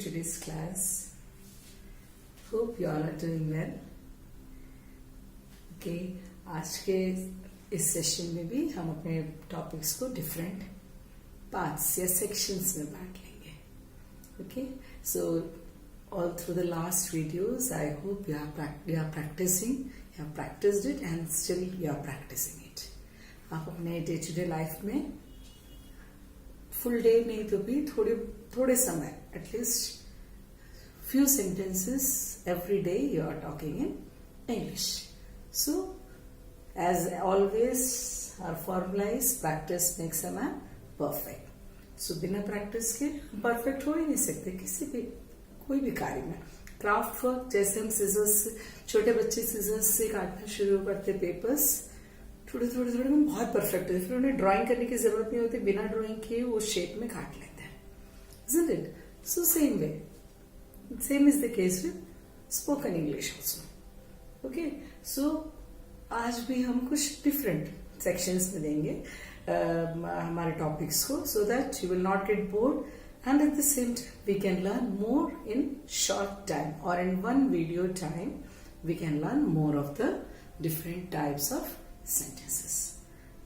today's class. Hope you all are doing well. Okay, आज के इस सेशन में भी हम अपने टॉपिक्स को डिफरेंट पार्ट्स या सेक्शंस में बांट लेंगे. Okay, so all through the last videos, I hope you are practicing, you have practiced it and still you are practicing it. आप अपने डे टू डे लाइफ में फुल डे नहीं तो भी थोड़े समय at least few sentences every day you are talking in English. So as always our formula is practice makes a man perfect. So बिना practice के परफेक्ट हो ही नहीं सकते किसी भी कोई भी कार्य में. क्राफ्ट वर्क जैसे हम सीजर्स छोटे बच्चे सीजर्स से काटना शुरू करते पेपर्स थोड़े में बहुत परफेक्ट है, फिर उन्हें ड्राइंग करने की जरूरत नहीं होती, बिना ड्राइंग किए वो शेप में काट लेते हैं. Isn't it? So same way. Same is the case with spoken English also. Okay, so आज भी हम कुछ डिफरेंट सेक्शंस में देंगे हमारे टॉपिक्स को, so that you will not get bored and at the same time we can learn more in short time or in one video time. We can learn more of the different types of sentences.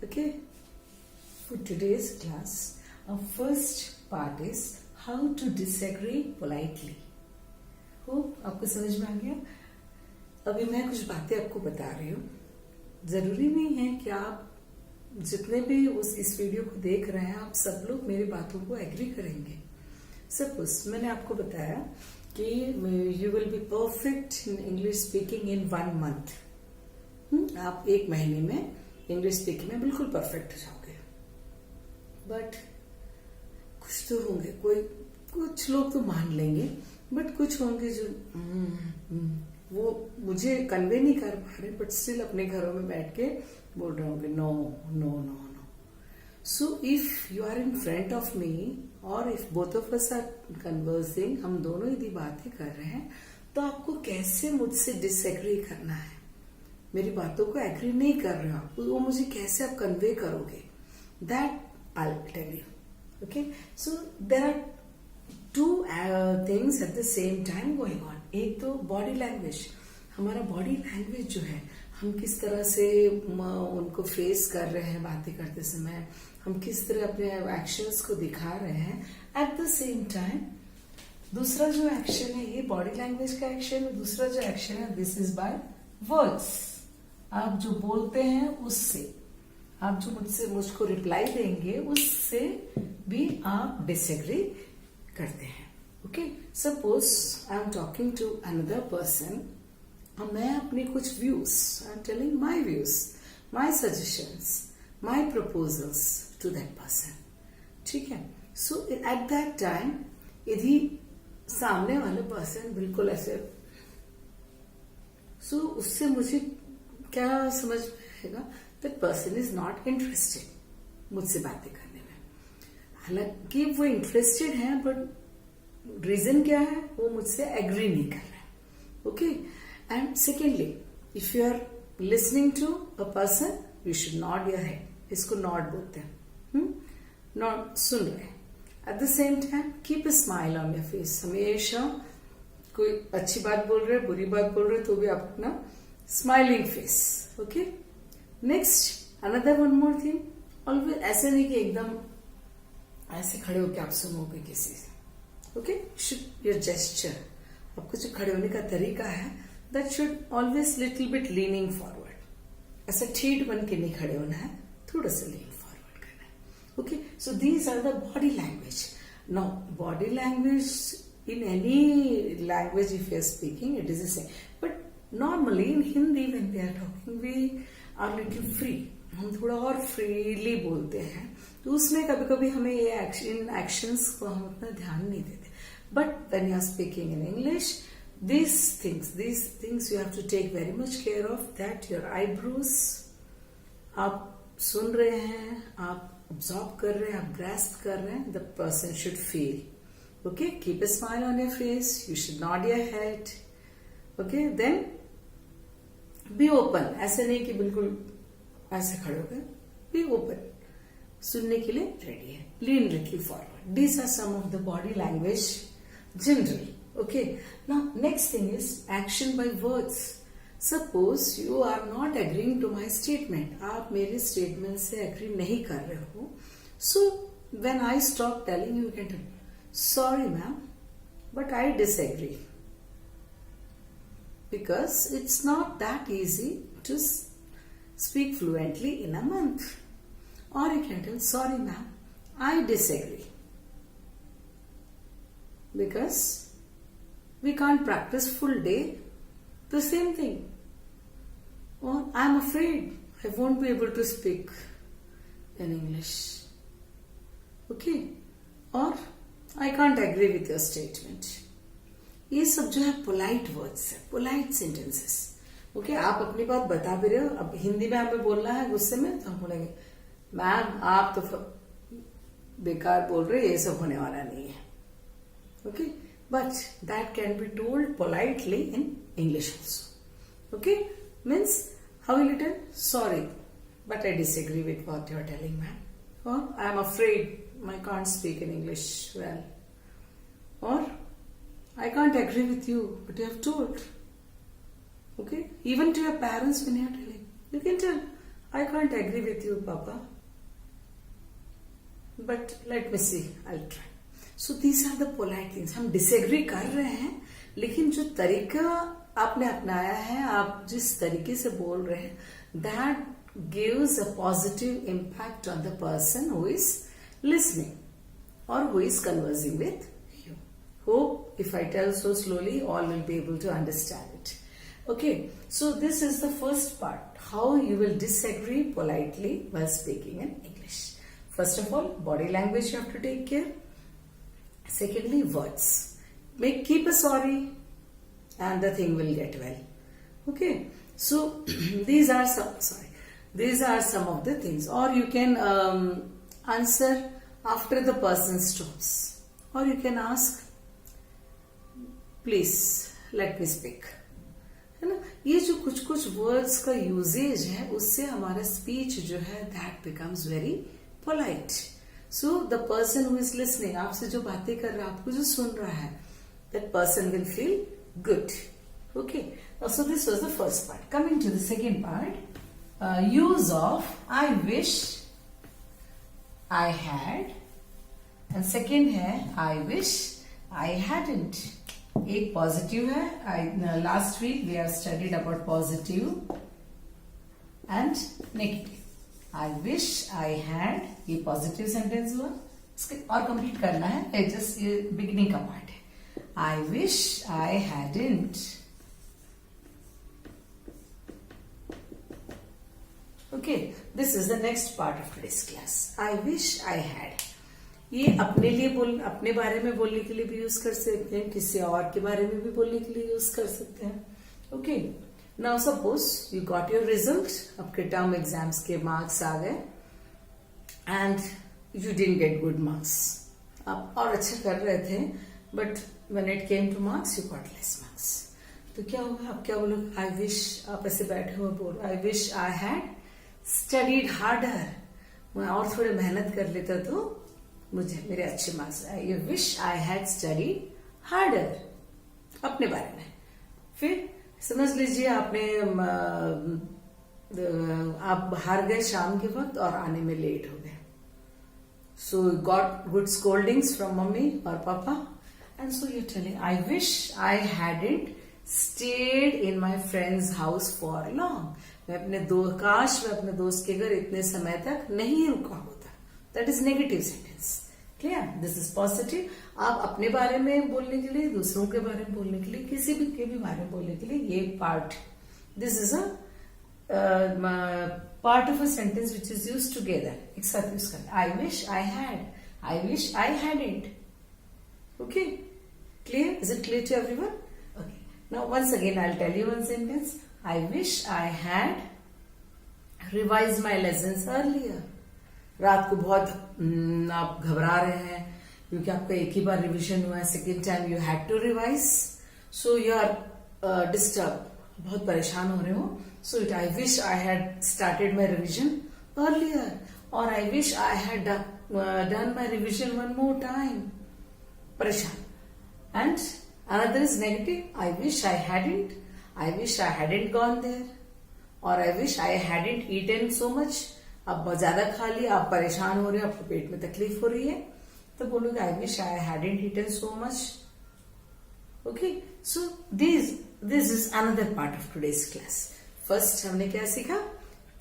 Okay, for today's class, our first part is how to disagree politely. आपको समझ में आ गया? अभी मैं कुछ बातें आपको बता रही हूँ. जरूरी नहीं है कि आप जितने भी इस वीडियो को देख रहे हैं आप सब लोग मेरी बातों को एग्री करेंगे. सपोज मैंने आपको बताया कि you will be perfect in English speaking in 1 month. आप 1 महीने में इंग्लिश स्पीकिंग में बिल्कुल परफेक्ट हो जाओगे. बट कुछ तो होंगे, कुछ लोग तो मान लेंगे, बट कुछ होंगे जो वो मुझे कन्वे नहीं कर पा रहे, बट स्टिल अपने घरों में बैठ के बोल रहे होंगे no no no no. So if you are in front of me और if both of us are conversing, हम दोनों यदि बातें कर रहे हैं, तो आपको कैसे मुझसे डिसएग्री करना है, मेरी बातों को एग्री नहीं कर रहे हो आप, वो मुझे कैसे आप कन्वे करोगे, that I will tell you. Okay, so there are 2 things at the same time going on. एक तो बॉडी लैंग्वेज, हमारा बॉडी लैंग्वेज जो है, हम किस तरह से उनको फेस कर रहे हैं बातें करते समय, हम किस तरह अपने एक्शंस को दिखा रहे हैं. एट द सेम टाइम दूसरा जो एक्शन है ये बॉडी लैंग्वेज का एक्शन है, दूसरा जो एक्शन है दिस इज बाय वर्ड्स. आप जो बोलते हैं उससे, आप जो मुझको रिप्लाई देंगे उससे भी आप डिसएग्री करते हैं. Okay, suppose I am talking to another person, मैं अपने कुछ views, I am telling my views, my suggestions, my proposals to that person. ठीक है, सो एट दैट टाइम यदि सामने वाले पर्सन बिल्कुल ऐसे, सो उससे मुझे क्या समझ में आएगा, that person is not interested मुझसे बातें करने में. हालांकि वो इंटरेस्टेड है, बट रीजन क्या है, वो मुझसे एग्री नहीं कर रहा है. Okay, and secondly if you are listening to a person you should nod your head. इसको नॉड बोलते हैं, नॉड सुन रहे हैं. At the same time keep a smile on your face. हमेशा कोई अच्छी बात बोल रहे, बुरी बात बोल रहे, तो भी आप अपना smiling face. Okay, next another one more thing, always ऐसे नहीं कि एकदम ऐसे खड़े होकर आप सुनोगे किसी से. ओके, शुड योर जेस्चर, आपको जो खड़े होने का तरीका है that should always little bit leaning forward. ऐसा ठीठ बन के नहीं खड़े होना है, थोड़ा सा लीन फॉरवर्ड करना है. Okay, so these are the body language. Now body language in any language if you are speaking it is the same, but normally in Hindi when we are talking we are little free, हम थोड़ा और freely बोलते हैं, तो उसमें कभी कभी हमें ये इन एक्शंस को हम उतना ध्यान नहीं देते. But when you are speaking in English, these things you have to take very much care of, that your eyebrows, आप सुन रहे हैं, आप ऑब्जॉर्व कर रहे हैं, आप ग्रास्प कर रहे हैं, the person should feel. Okay, keep a smile on your face, you should nod your head. Okay, then be open. ऐसे नहीं कि बिल्कुल ऐसे खड़े हो गए, be open, सुनने के लिए रेडी है, lean little forward. These are some of the body language General. Okay. Now, next thing is action by words. Suppose you are not agreeing to my statement. आप मेरे statement से agree नहीं कर रहे हो. So, when I stop telling you, you can tell, sorry ma'am, but I disagree. Because it's not that easy to speak fluently in a month. Or you can tell, sorry ma'am, I disagree. Because we can't practice full day the same thing. Or I'm afraid I won't be able to speak in English. Okay? Or I can't agree with your statement. ये सब जो है polite words है, polite sentences. Okay, आप अपनी बात बता भी रहे हो. अब हिंदी में हमें बोलना है गुस्से में, तो हम बोलेंगे मैम आप तो बेकार बोल रहे, ये सब होने वाला नहीं है. Okay, but that can be told politely in English also. Okay, means how will you tell, sorry but I disagree with what you are telling ma'am. और I am afraid I can't speak in English well. और I can't agree with you, but you have told. Okay? Even to your parents when you are telling. You can tell, I can't agree with you, Papa. But let me see, I'll try. So these are the polite things. हम disagree कर रहे हैं, लेकिन जो तरीका आपने अपनाया है, आप जिस तरीके से बोल रहे हैं, that gives a positive impact on the person who is listening or who is conversing with. Hope if I tell so slowly, all will be able to understand it. Okay, so this is the first part, how you will disagree politely while speaking in English. First of all, body language you have to take care. Secondly, words. Keep a sorry and the thing will get well. Okay, so these are some of the things. Or you can answer after the person stops. Or you can ask, please let me speak. है ना, ये जो कुछ कुछ words का usage है, उससे हमारा स्पीच जो है that becomes very polite. So the person who is listening, आपसे जो बातें कर रहा है, आपको जो सुन रहा है, that person will feel good. Okay, so this was the first part. Coming to the second part, use of I wish, I had, and second है आई विश आई हैडंट. एक पॉजिटिव है. Last week we have studied about positive and negative. I wish I had, ये positive sentence हुआ. इसके और complete करना है, just ये बिगिनिंग का पार्ट है. I wish I hadn't. Okay, this is the next part of today's class. I wish I had. ये अपने लिए अपने बारे में बोलने के लिए भी यूज कर सकते हैं, किसी और के बारे में भी बोलने के लिए यूज कर सकते हैं. Okay, now suppose you got your result, आपके टर्म एग्जाम्स के मार्क्स आ गए and you didn't get good marks. आप और अच्छे कर रहे थे, but when it came two marks you got less marks. तो क्या होगा, आप क्या बोलोगे, आई विश. आप ऐसे बैठे हुए बोल, आई wish I had studied harder. मैं और थोड़ी मेहनत कर लेता तो मुझे मेरे अच्छे मार्क्स आए. You wish I had studied harder. अपने बारे में. फिर समझ लीजिए आपने आप हार गए शाम के वक्त और आने में लेट हो गए. So got good scoldings from mummy और papa, and so you telling I wish I hadn't stayed in my friends house for long. काश मैं अपने दोस्त के घर इतने समय तक नहीं रुका होता. That is negative sentence. Clear? This is positive. आप अपने बारे में बोलने के लिए, दूसरों के बारे में बोलने के लिए, किसी भी के भी बारे में बोलने के लिए ये part, this is a part of a sentence which is use together. एक साथ यूज करना. I wish I had, I wish I hadn't. Okay, clear? Is it clear to everyone? Okay, now once again I will tell you one sentence. I wish I had revise my lessons earlier. रात को बहुत आप घबरा रहे हैं क्योंकि आपका एक ही बार रिवीजन हुआ है. Second time you had to revise, so you are disturb, बहुत परेशान हो रहे हो. So it I wish I had started my revision earlier, और I wish I had done my revision one more time. परेशान. and another is negative. I wish I hadn't. I wish I hadn't gone there. और I wish I hadn't eaten so much. आप ज्यादा खा लिया, आप परेशान हो रहे हो, आपको पेट में तकलीफ हो रही है, तो बोलोगे I wish I hadn't eaten so much. Okay, so this is another part of today's class. First हमने क्या सीखा?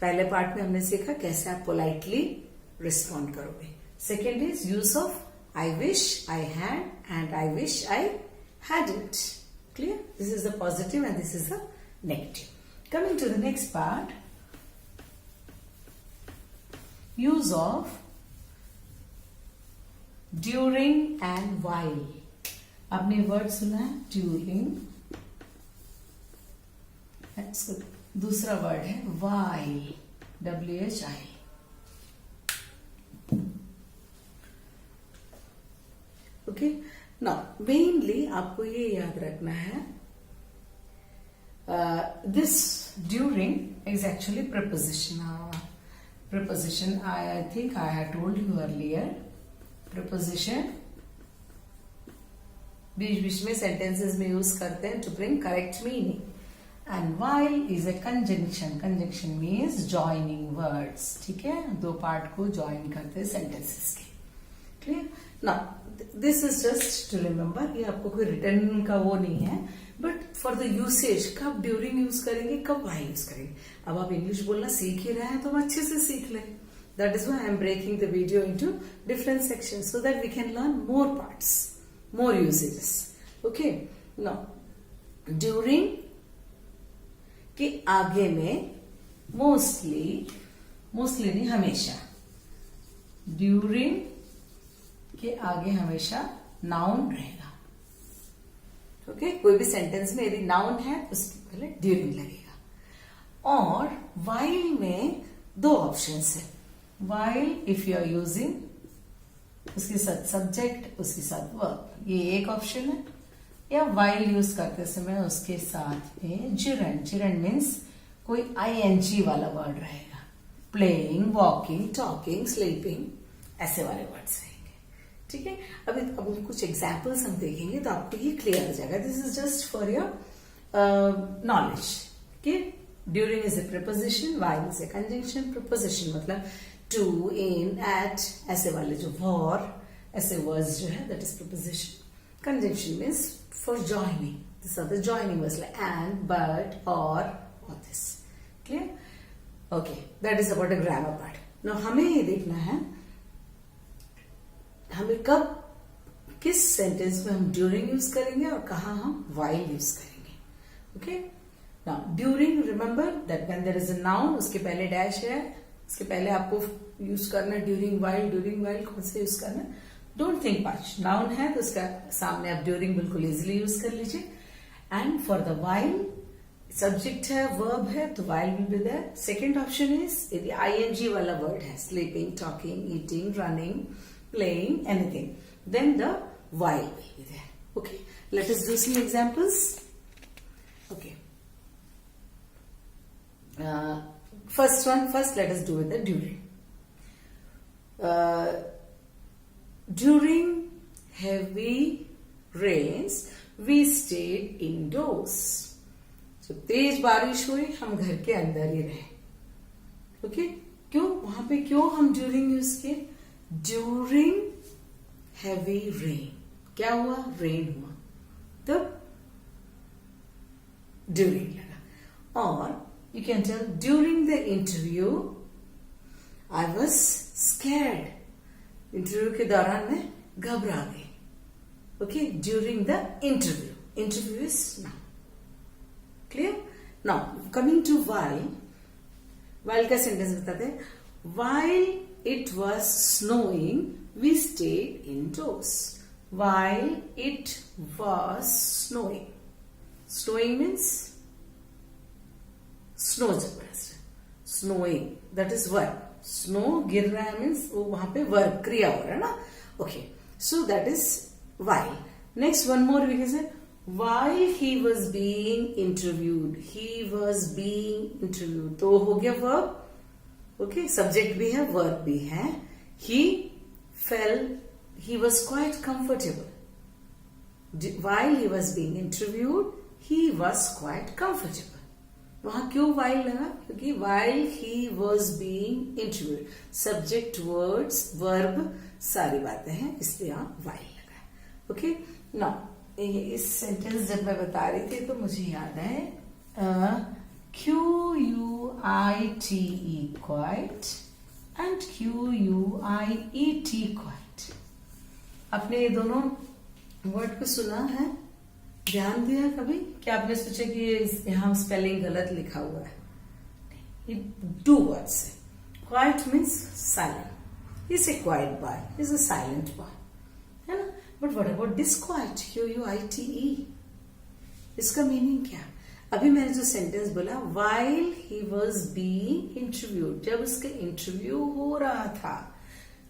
पहले पार्ट में हमने सीखा कैसे आप पोलाइटली रिस्पॉन्ड करोगे. Second is use of I wish I had and I wish I hadn't. Clear? This is the positive and this is the negative. Coming to the next part, use of during and while. आपने word सुना है during, दूसरा word है while, WHI. Okay, now mainly आपको ये याद रखना है, this during is actually preposition. Preposition, I think I had told you earlier. Preposition बीच बीच में sentences में यूज करते हैं to bring correct meaning. And while is a conjunction. Conjunction means joining words. ठीक है, दो पार्ट को ज्वाइन करते हैं sentences के. Clear? Now this is just to remember, ये आपको कोई रिटर्न का वो नहीं है, बट फॉर द यूसेज कब ड्यूरिंग यूज करेंगे, कब वाइल यूज करेंगे. अब आप इंग्लिश बोलना सीख ही रहे हैं तो हम अच्छे से सीख लें. That is why I am breaking the video into different sections so that we can learn more parts, more usages. Okay, now during के आगे में मोस्टली नहीं, हमेशा ड्यूरिंग के आगे हमेशा नाउन रहेगा. ओके, कोई भी सेंटेंस में यदि नाउन है तो उसके पहले ड्यूरिंग लगेगा. और वाइल में दो ऑप्शंस है. While if you are using, उसके साथ सब्जेक्ट, उसके साथ वर्ब, ये एक ऑप्शन है. या वाइल यूज करते समय उसके साथ में जिरंड. जिरंड मीन्स कोई ING वाला वर्ड रहेगा. प्लेइंग, वॉकिंग, टॉकिंग, स्लीपिंग, ऐसे वाले वर्ड्स रहेंगे. ठीक है, अभी कुछ एग्जाम्पल्स हम देखेंगे तो आपको ये क्लियर हो जाएगा. This is just for your knowledge कि during is a preposition, while is a conjunction. Preposition मतलब टू, इन, एट, ऐसे वाले जो फॉर, ऐसे वर्ड्स जो है that is preposition. Conjunction means for joining. This are the joining words like and, but, और this. Clear? Okay, that is about the grammar part. Now हमें ये देखना है हमें कब किस सेंटेंस में हम ड्यूरिंग यूज करेंगे और कहा हम वाइल यूज करेंगे. Okay, now during, remember that when there is a noun, उसके पहले डैश है, उसके पहले आपको यूज करना ड्यूरिंग वाइल. ड्यूरिंग वाइल कौन से यूज करना, डोंट थिंक मच. नाउन है तो उसका सामने आप ड्यूरिंग बिल्कुल इजिली यूज कर लीजिए. And for the while subject है, वर्ब है, तो while will be there. Second option is यदि ING वाला वर्ड है, sleeping, talking, eating, running, playing, anything, then the while will be there. Okay, let us do some examples. Okay, first let us do with the during. During heavy rains we stayed indoors. जब तेज बारिश हुई हम घर के अंदर ही रहे. Okay, क्यों वहां पे क्यों हम ड्यूरिंग यूज किए? During heavy rain. क्या हुआ? रेन हुआ, तब ड्यूरिंग लगा. और you can tell during the interview I was scared. Interview के दौरान मैं घबरा गई. Okay, during the interview. Interview is now. Clear? Now coming to while. While का सेंटेंस बताते हैं. While it was snowing we stayed indoors. While it was snowing. Snowing means snow जबरदस्त. Snowing, that is verb. Snow गिर रहा है means वो वहां पे verb क्रिया हो रहा है ना. Okay, so that is while. Next one more we can say while he was being interviewed. He was being interviewed. तो हो गया verb. ओके, सब्जेक्ट भी है, वर्ब भी है. He fail, he was quite comfortable. while he was being interviewed, he was quite comfortable. वहां क्यों while लगा? क्योंकि while he was being interviewed, subject, words, verb सारी बातें हैं, इसलिए यहाँ while लगा. ओके, नाउ इस सेंटेंस जब मैं बता रही थी तो मुझे याद है QUITE quite and QUIET quite. आपने ये दोनों वर्ड को सुना है, ध्यान दिया कभी? क्या आपने सोचा कि यहाँ स्पेलिंग गलत लिखा हुआ है? ये 2 वर्ड्स है. Quite means silent. Is a quite boy, is a silent boy, है ना? But what about disquiet? QUITE. इसका मीनिंग क्या? अभी मैंने जो सेंटेंस बोला, while he was being interviewed, जब उसका इंटरव्यू हो रहा था,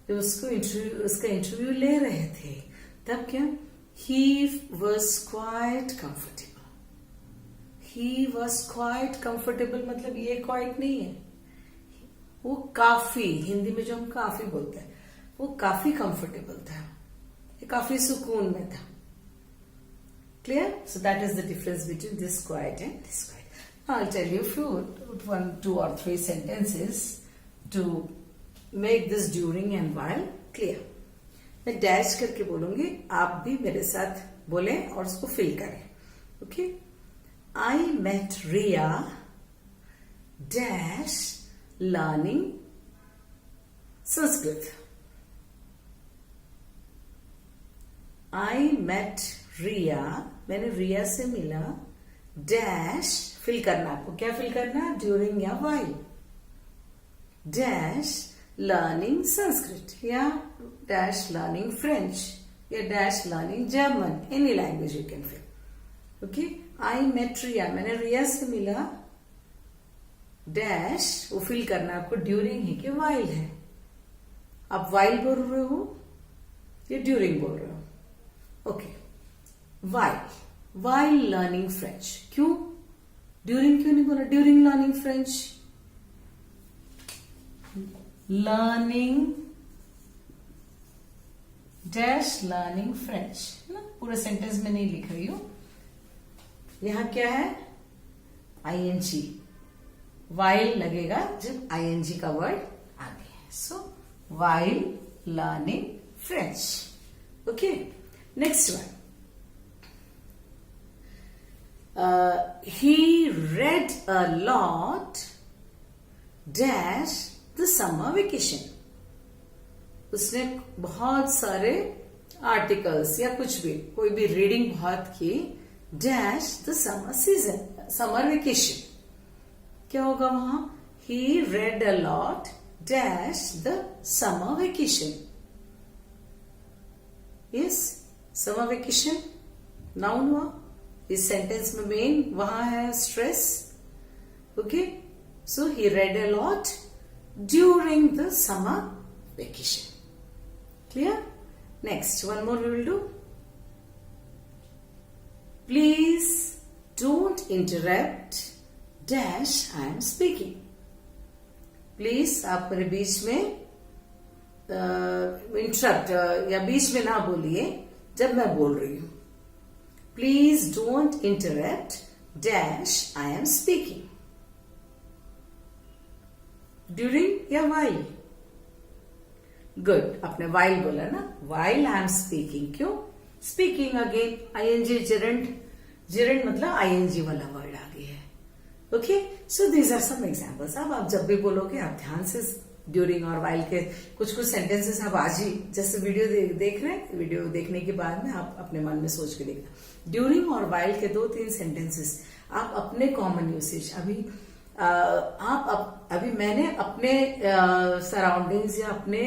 जब उसका इंटरव्यू ले रहे थे, तब क्या? He was quite comfortable. He was quite comfortable मतलब ये quite नहीं है, वो काफी, हिंदी में जो हम काफी बोलते हैं, वो काफी कंफर्टेबल था, ये काफी सुकून में था. Clear? So that is the difference between this quiet and this quiet. Now I'll tell you 1, 2 or 3 sentences to make this during and while clear. मैं डैश करके बोलूंगी, आप भी मेरे साथ बोलें और उसको फिल करें. Okay, I met Riya dash learning Sanskrit. I met Riya, मैंने रिया से मिला, डैश फिल करना. आपको क्या फिल करना? ड्यूरिंग या वाइल. डैश लर्निंग संस्कृत, या डैश लर्निंग फ्रेंच, या dash learning German. Any language you can fill. Okay, I met Riya, मैंने रिया से मिला, डैश वो फिल करना आपको ड्यूरिंग है कि वाइल है. आप वाइल बोल रहे हो या ड्यूरिंग बोल रहे हो? Okay, while learning French. क्यों ड्यूरिंग क्यों नहीं बोला? During learning French, learning dash learning French, है ना? पूरा सेंटेंस में नहीं लिख रही हूं. यहां क्या है? ING. वाइल लगेगा जब ING का वर्ड आगे है. So while learning French. Okay, next one. He read a lot dash the summer vacation. उसने बहुत सारे आर्टिकल्स या कुछ भी, कोई भी रीडिंग बहुत की, dash the summer season, summer vacation. क्या होगा वहां? He read a lot dash the summer vacation. Yes, summer vacation noun हुआ. इस सेंटेंस में मेन वहां है stress. Okay, so he read a lot during the summer vacation. Clear? Next one more we will do. Please don't interrupt dash I am speaking. Please आप मेरे बीच में interrupt या बीच में ना बोलिए जब मैं बोल रही हूं. Please don't interrupt dash I am speaking. During या while? Good. आपने while बोला ना? While I am speaking. क्यों? Speaking again. ING gerund. Gerund मतलब ING वाला वर्ड आ गया है. Okay? So these are some examples. अब आप जब भी बोलोगे आप ध्यान से ड्यूरिंग और वाइल के कुछ सेंटेंसेस आप आज ही जैसे वीडियो देख रहे हैं, वीडियो देखने के बाद में आप अपने मन में सोच के देखना. ड्यूरिंग और वाइल के 2-3 सेंटेंसेस आप अपने कॉमन यूसेज, अभी मैंने अपने सराउंडिंग्स या अपने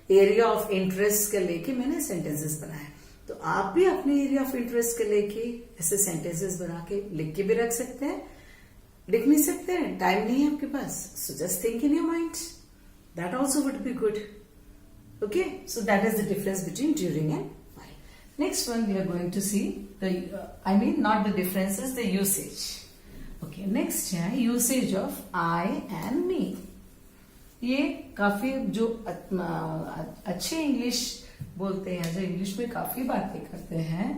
एरिया ऑफ इंटरेस्ट के लेके मैंने सेंटेंसेस बनाए. तो आप भी अपने एरिया ऑफ इंटरेस्ट के लेके ऐसे सेंटेंसेस बना के लिख के भी रख सकते हैं. लिख नहीं सकते हैं, टाइम नहीं है आपके पास, so just think in your mind. That also would be good. Okay, so that is the difference between during and while. Next one we are going to see not the differences, the usage. Okay, next है usage of I and me. ये काफी जो अच्छे English बोलते हैं, जो English में काफी बातें करते हैं,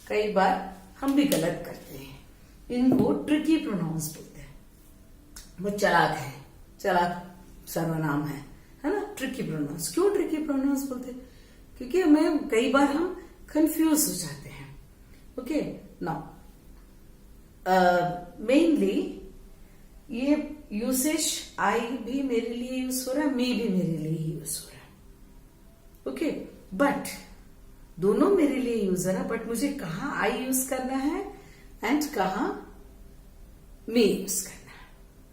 कई बार हम भी गलत करते हैं, इनको ट्रिकी प्रोनाउंस बोलते हैं। वो चालाक है, चालाक सर्वनाम है ना, ट्रिकी प्रोनाउंस। क्यों ट्रिकी प्रोनाउंस बोलते हैं? क्योंकि हमें कई बार हम कंफ्यूज हो जाते हैं। ओके, नाउ मेनली ये यूसेज आई भी मेरे लिए यूज हो रहा है, मी भी मेरे लिए ही यूज हो रहा है। ओके, बट दोनों मेरे लिए यूज है, बट मुझे कहाँ आई यूज करना है एंड कहाँ मी यूज करना है।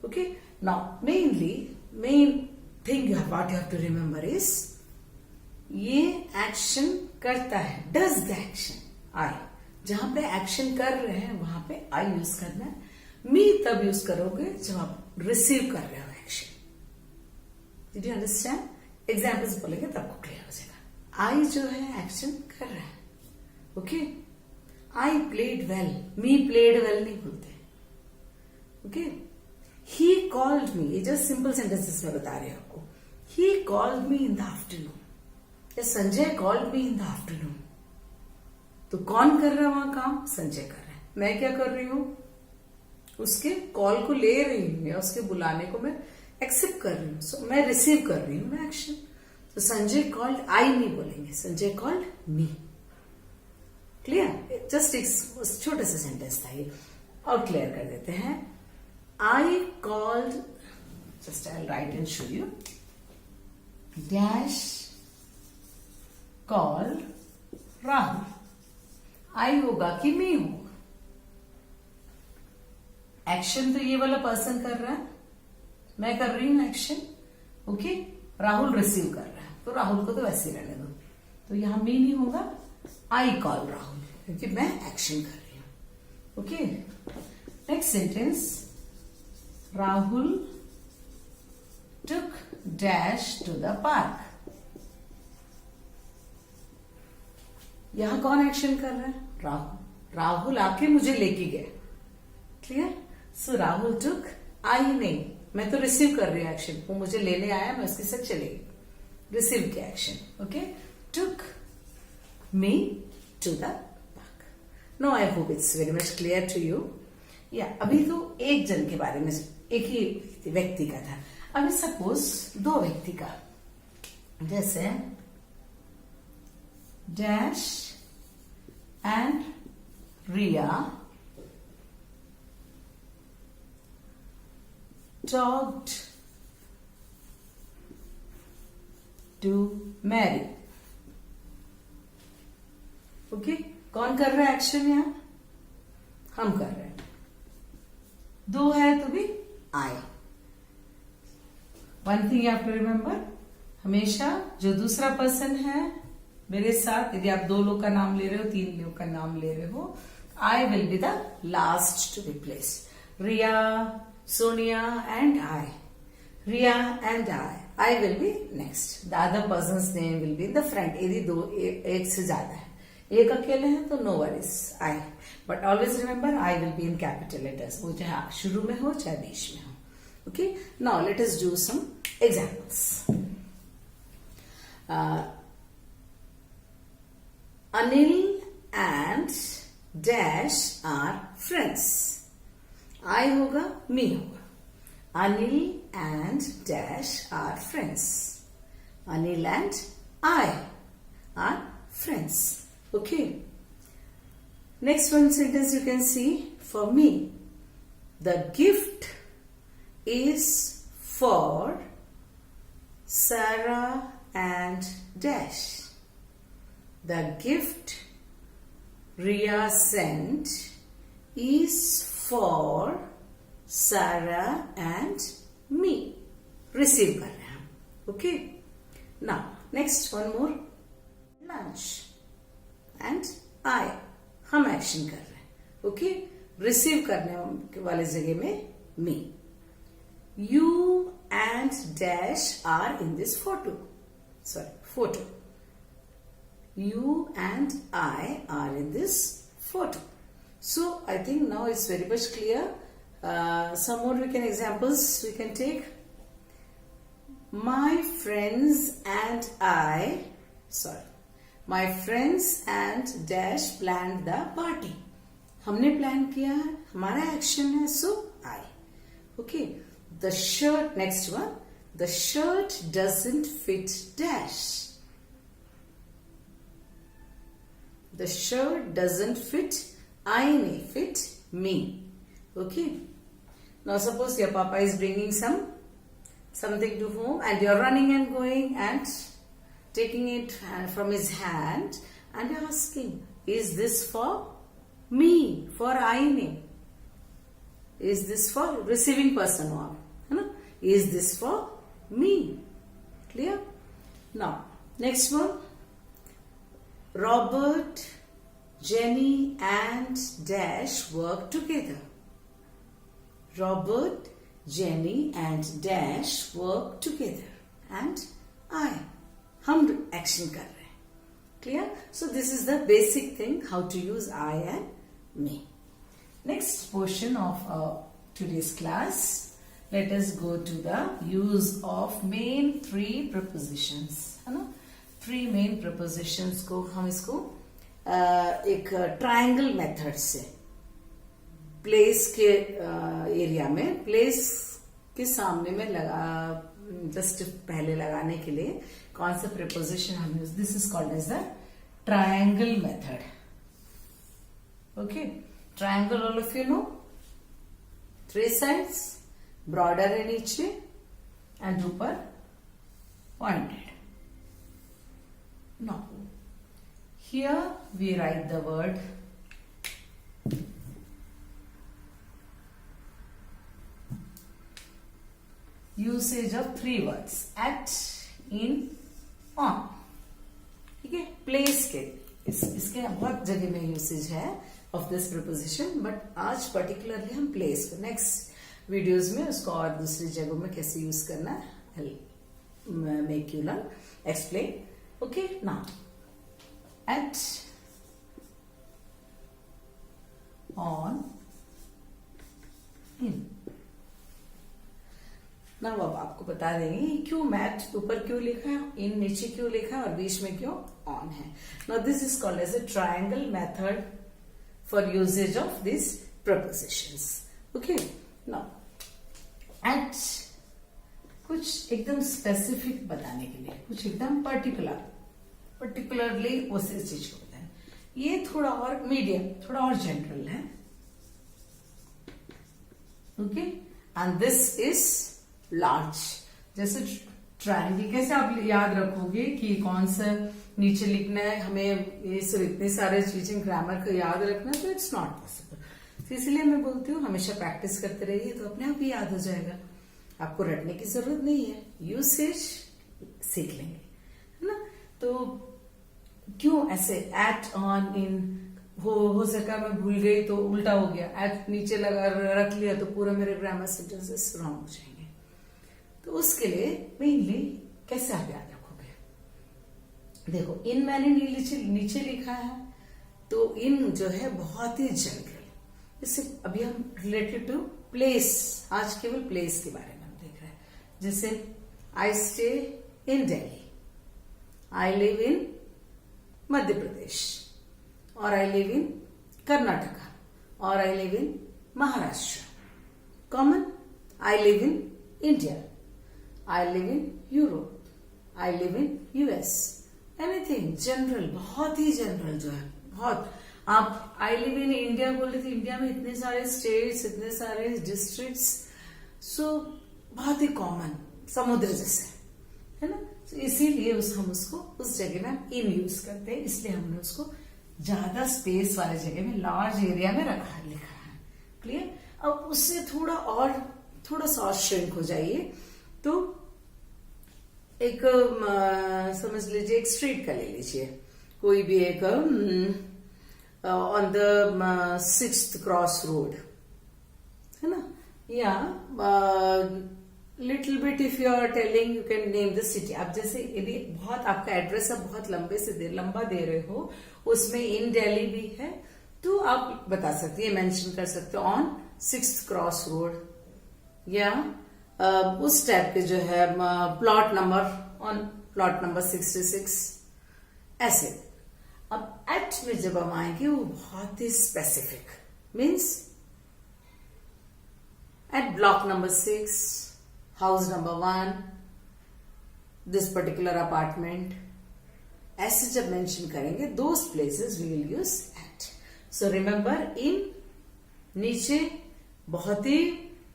Okay, now main thing what you have to remember is, ये एक्शन करता है, डज द एक्शन आई। जहां पे एक्शन कर रहे हैं वहां पे आई यूज करना है। मी तब यूज करोगे जब आप रिसीव कर रहे हो action. Did you understand? Examples बोलेंगे तब आपको क्लियर हो जाएगा। आई जो है एक्शन कर रहा है। Okay, I played well, me played well नहीं बोलते। ओके, ही कॉल्ड मी, ये जस्ट सिंपल सेंटेंसेस में बता रही हूं आपको। He called me in the afternoon, या Sanjay called me in the afternoon. तो कौन कर रहा है वहां काम? संजय कर रहा है। मैं क्या कर रही हूं? उसके कॉल को ले रही हूं या उसके बुलाने को मैं एक्सेप्ट कर रही हूं। सो मैं रिसीव कर रही हूं ना एक्शन। तो संजय कॉल्ड, आई नहीं बोलेंगे, संजय कॉल्ड मी। क्लियर? जस्ट एक छोटा सा सेंटेंस था ये, और क्लियर कर देते हैं। I called, just I write and show you, dash called Rahul. I होगा कि मी होगा? एक्शन तो ये वाला पर्सन कर रहा है, मैं कर रही हूं एक्शन। ओके, राहुल रिसीव कर रहा है, तो राहुल को तो वैसे ही रहने दो। तो यहां मी नहीं होगा, आई कॉल राहुल, क्योंकि मैं एक्शन कर रही हूं। Okay, next sentence, Rahul took dash to the park. यहां कौन एक्शन कर रहा है? राहुल। राहुल आके मुझे लेके गया। क्लियर? सो राहुल टुक, आई नहीं, मैं तो रिसीव कर रही हूं एक्शन। वो मुझे लेने आया, मैं उसके साथ चली गई, रिसीव किया action. Okay, took me to the park. No, I hope it's very much clear to you. या अभी तो एक जन के बारे में, एक ही व्यक्ति का था। अभी सपोज दो व्यक्ति का, जैसे dash and Riya talked to Mary. Okay, कौन कर रहा है एक्शन? यहां हम कर रहे हैं। दो है तो भी I. One thing you have to remember, हमेशा जो दूसरा पर्सन है मेरे साथ, यदि आप दो लोग का नाम ले रहे हो, तीन लोग का नाम ले रहे हो, I will be the last to be placed. Riya, Sonia and I. Riya and I will be next. The other person's name will be in the front. यदि दो एक से ज्यादा है, एक अकेले हैं तो no worries, I. But always remember, I will be in capital letters. वो चाहे शुरू में हो चाहे बीच में हो. Okay. Now let us do some examples. Anil and Dash are friends. आई होगा, मी होगा। Anil and dash are friends. Anil and I are friends. Okay, next one sentence you can see for me. The gift is for Sarah and dash. The gift Riya sent is for Sarah and me. Receive कर रहे हैं हम। Okay. Now next one more. Lunch and I, हम action कर रहे हैं। Okay. Receive करने वाले जगह में me. You and dash are in this photo. Sorry, photo. You and I are in this photo. So I think now it's very much clear. Some more we can examples we can take. my friends and my friends and dash planned the party. हमने plan किया है, हमारा action है, so I. Okay, the shirt, next one, the shirt doesn't fit dash. The shirt doesn't fit, I may fit me. Okay, now suppose your papa is bringing something to home and you're running and going and taking it from his hand and you're asking, is this for me, for I name? Is this for receiving person or is this for me? Clear? Now next one, Robert, Jenny and dash work together. Robert, Jenny and dash work together and I, हम action कर रहे हैं. Clear? So this is the basic thing how to use I and me. Next portion of today's class, let us go to the use of main three prepositions. है ना? Three main prepositions को हम इसको एक triangle method से place के area में, place के सामने में लगा, जस्ट पहले लगाने के लिए कौन सा प्रीपोजिशन हम use, this is called as the triangle method. Okay, triangle all of you know, three sides, broader है नीचे एंड ऊपर pointed. Now, here we write the word usage of three words, at, in, on. ठीक है, place के इसके बहुत जगह में यूसेज है ऑफ दिस प्रीपोजिशन, बट आज पर्टिकुलरली हम प्लेस को, नेक्स्ट वीडियोज में उसको और दूसरी जगहों में कैसे यूज करना है, make you learn, explain. Okay, now at, on, in. now अब आपको बता देंगे क्यों मैट ऊपर क्यों लिखा है, इन नीचे क्यों लिखा है और बीच में क्यों ऑन है. now this is called as a triangle method for usage of these prepositions. okay, now at कुछ एकदम स्पेसिफिक बताने के लिए, कुछ एकदम पर्टिकुलरली उसी चीज को बताएं. ये थोड़ा और मीडियम, थोड़ा और जनरल है. Okay, and this is large. जैसे ट्रायंगल कैसे आप याद रखोगे कि कौन सा नीचे लिखना है, हमें ये सब इतने सारे चीजें ग्रामर को याद रखना, तो इट्स नॉट पॉसिबल. इसलिए मैं बोलती हूँ हमेशा प्रैक्टिस करते रहिए, तो अपने आप ही याद हो जाएगा. आपको रटने की जरूरत नहीं है, यूसेज सीख लेंगे, है ना. तो क्यों ऐसे एट, ऑन, इन, हो सका मैं भूल गई तो उल्टा हो गया, एट नीचे लगा रख लिया तो पूरा मेरे ग्रामर सेंटेंसेस रॉन्ग हो जाएंगे. तो उसके लिए मेनली कैसे आप याद रखोगे, देखो इन मैंने नीचे लिखा है, तो इन जो है बहुत ही जनरल. इससे अभी हम रिलेटेड टू प्लेस, आज केवल प्लेस के बारे में जैसे I stay in Delhi, I live in Madhya Pradesh, और आई लिव इन कर्नाटका, और I live in Maharashtra. Common, I live in India, I live in Europe, I live in US. Anything general, बहुत ही जनरल जो है, बहुत. आप आई लिव इन इंडिया बोल रहे थे, इंडिया में इतने सारे स्टेट्स, इतने सारे डिस्ट्रिक्ट्स, सो बहुत ही कॉमन, समुद्र जैसे, है ना. तो इसीलिए हम उसको उस जगह में हम इन यूज करते हैं, इसलिए हमने उसको ज्यादा स्पेस वाले जगह में, लार्ज एरिया में लिखा है. क्लियर. अब उससे थोड़ा सा और श्रिंक हो जाइए, तो एक समझ लीजिए एक स्ट्रीट का ले लीजिए, कोई भी एक on the 6th cross road, है ना, या little bit if you are telling, you can name the city. आप जैसे यदि बहुत आपका एड्रेस आप बहुत लंबा दे रहे हो, उसमें इन दिल्ली भी है, तो आप बता सकते हैं, मेंशन कर सकते हो ऑन 6th क्रॉस रोड, या उस टाइप के जो है plot number on plot number 66 ऐसे। अब एट में जब हम आएंगे वो बहुत ही specific, means at block number 6, house number 1, this particular apartment, ऐसे जब मेंशन करेंगे those places we will use at. So remember, in नीचे बहुत ही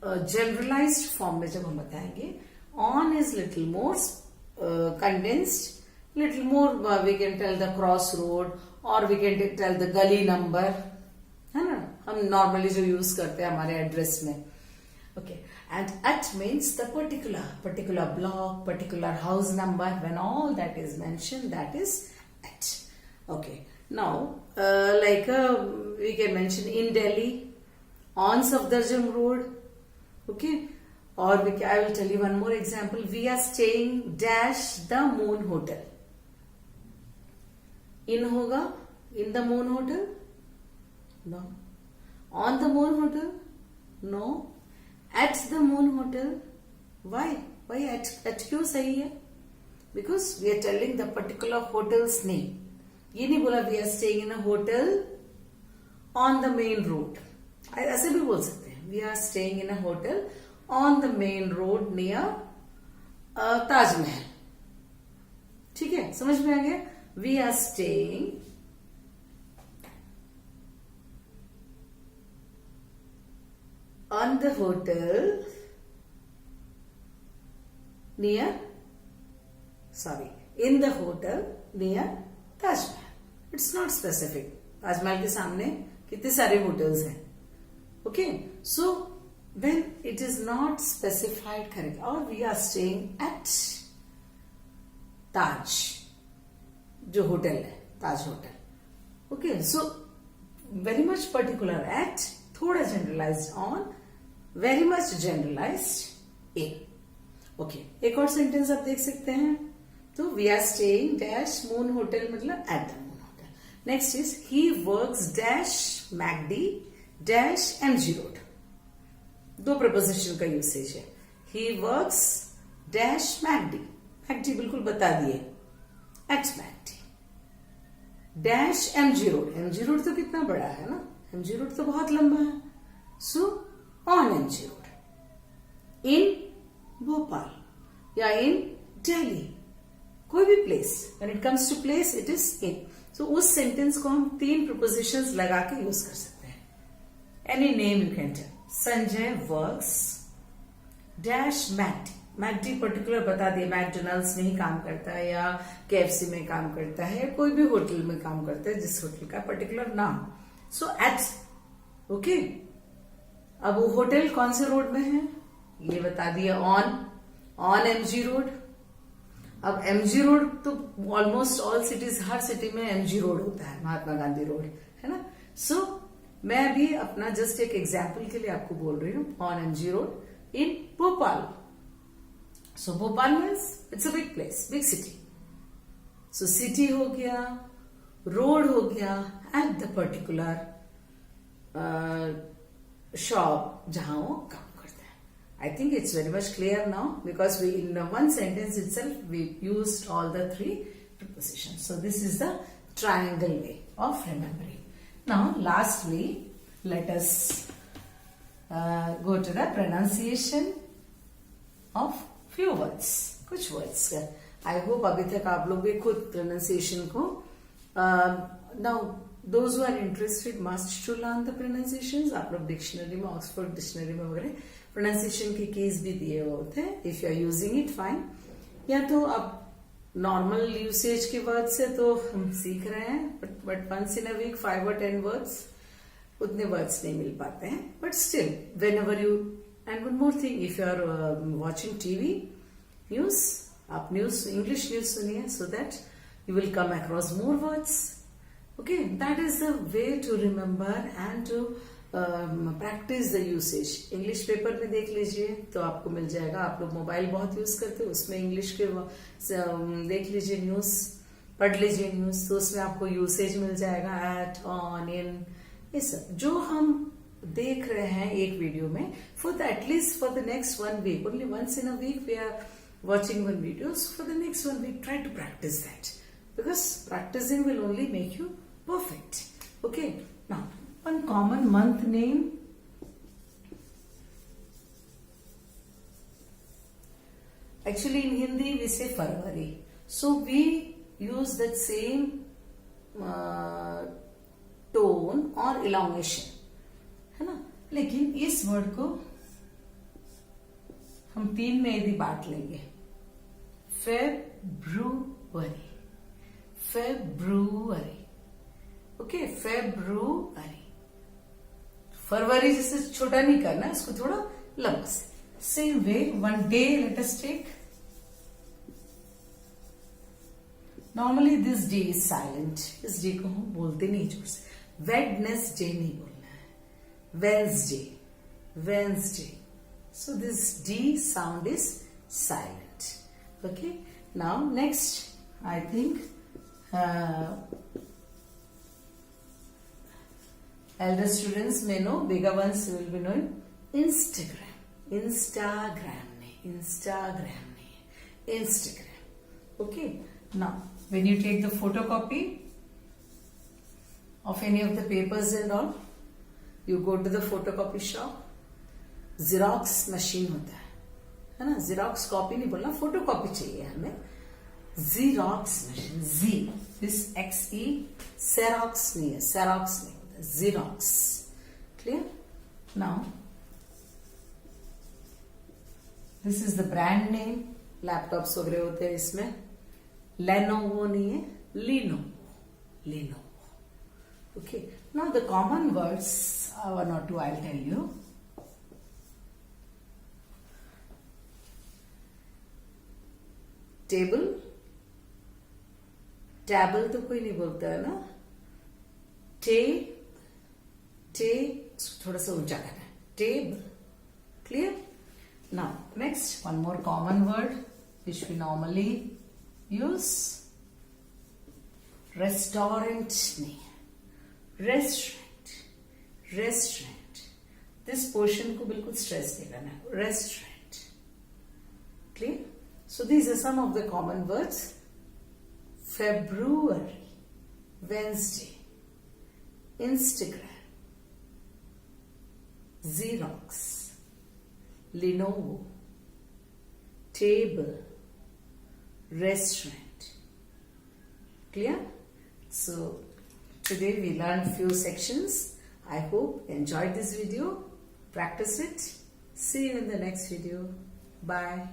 जनरलाइज्ड फॉर्म में जब हम बताएंगे, on is little more condensed, little more we can tell the cross road or we can tell the gully number, है ना, हम नॉर्मली जो यूज करते हैं हमारे एड्रेस में। Okay, and at means the particular block, particular house number, when all that is mention that is at. Okay, now like we can mention in Delhi on Safdarjung road, okay, or I will tell you one more example. We are staying dash the Moon Hotel. In होगा in the Moon Hotel? No. On the Moon Hotel? No. At the Moon Hotel? Why? Why at क्यों सही है? Because we are telling the particular hotel's name. ये नहीं बोला we are staying in a hotel on the main road. ऐसे भी बोल सकते हैं, we are staying in a hotel on the main road near Taj Mahal. ठीक है, समझ में आ गया? We are staying on the hotel near, in the hotel near Taj Mahal. It's not specific. Taj Mahal के सामने कितने सारे होटल्स हैं। Okay, so when it is not specified correct, or we are staying at Taj, जो होटल है Taj hotel. Okay, so very much particular at, थोड़ा generalised on, very much generalised in. Okay, एक और सेंटेंस आप देख सकते हैं, तो we are staying dash moon hotel, मतलब at the moon hotel. Next is he works dash McD dash MG road. दो प्रपोजिशन का यूसेज है, he works dash McD, McD बिल्कुल बता दिए, at McD dash MG road. MG road तो कितना बड़ा है ना, एमजी रोड तो बहुत लंबा है। So on MG road, in Bhopal या इन दिल्ली, कोई भी place, when it comes to place it is in. सो उस सेंटेंस को हम 3 प्रपोजिशंस लगा के यूज कर सकते हैं। Any name you can tell, Sanjay works dash McD, McD particular बता दिए, मैकडोनल्ड्स में ही काम करता है या केएफसी में काम करता है या कोई भी होटल में काम करता है, जिस होटल का पर्टिकुलर नाम। सो एट, ओके, अब वो होटल कौन से रोड में है ये बता दिया, ऑन एमजी रोड। अब एमजी रोड तो ऑलमोस्ट ऑल सिटीज, हर सिटी में एमजी रोड होता है, महात्मा गांधी रोड, है ना। सो मैं अभी अपना जस्ट एक एग्जाम्पल के लिए आपको बोल रही हूँ, on MG road in Bhopal. सो भोपाल में it's a big place, big city. So city हो गया, रोड हो गया, एट द पर्टिकुलर शॉप जहां वो काम करता है। I think it's very much clear now, because we in one sentence itself we used all the 3 prepositions. So this is the triangle way of remembering. Now lastly, let us go to the pronunciation of few words, कुछ words का। I hope अभी तक आप लोग भी खुद pronunciation को now those who are interested must to learn the pronunciations। आप लोग डिक्शनरी में, ऑक्सफोर्ड डिक्शनरी में वगैरह pronunciation के केस भी दिए होते हैं। If you are using it fine, या तो आप नॉर्मल यूसेज के वर्ड से तो हम सीख रहे हैं, but once in a week 5 or 10 words, उतने वर्ड्स नहीं मिल पाते हैं, but still whenever you. And one more thing, if you are watching TV news, आप न्यूज, इंग्लिश न्यूज सुनिए, so that you will come across more words. Okay, that is the way to remember and to practise the usage. English paper में देख लीजिए तो आपको मिल जाएगा। आप लोग मोबाइल बहुत यूज करते हो, उसमें इंग्लिश के देख लीजिए, न्यूज पढ़ लीजिए न्यूज, तो उसमें आपको यूसेज मिल जाएगा, एट, ऑन, इन, ये सब जो हम देख रहे हैं एक वीडियो में, for the at least for the next 1 week, only once in a week we are watching one video. So for the next 1 week, try to practice that, because practicing will only make you perfect. Okay, now one common month name. Actually in Hindi we say February, so we use that same tone or elongation, है ना. लेकिन इस word को हम 3 में यदि बांट लेंगे, फेब्रुवरी, फेब्रुवरी, ओके, फेब्रुवरी. फरवरी जैसे छोटा नहीं करना, इसको थोड़ा लंबा से. Same way, Wednesday, let us take. Normally this D is silent. इस डे को हम बोलते नहीं जोर से. वेडनेसडे नहीं बोलना है, Wednesday, Wednesday. So this D sound is silent. Okay. Now next, I think elder students may know, bigger ones will be knowing Instagram. Instagram नहीं, Instagram नहीं, Instagram. Okay. Now when you take the photocopy of any of the papers and all, you go to the photocopy shop. Xerox machine होता है ना. Xerox copy नहीं बोलना, photo copy चाहिए हमें. Xerox machine, Z, this XE, Xerox नहीं है, Xerox नहीं होता, Xerox. Clear? Now this is the brand name. Laptops वगैरह होते हैं इसमें. Lenovo नहीं है, Lenovo, Lenovo. Okay. Now the common words, one or two I'll tell you. Table, table तो कोई नहीं बोलता है ना. टे, टे थोड़ा सा ऊंचा करना है, table. Clear? Now next, one more common word which we normally use. Restaurant नहीं, रेस्टोरेंट, रेस्टोरेंट. दिस पोर्शन को बिल्कुल स्ट्रेस नहीं करना है, restaurant. Clear? So these are some of the common words. February, Wednesday, Instagram, Xerox, Lenovo, table, restaurant. Clear? So today we learned few sections. I hope you enjoyed this video. Practice it. See you in the next video. Bye.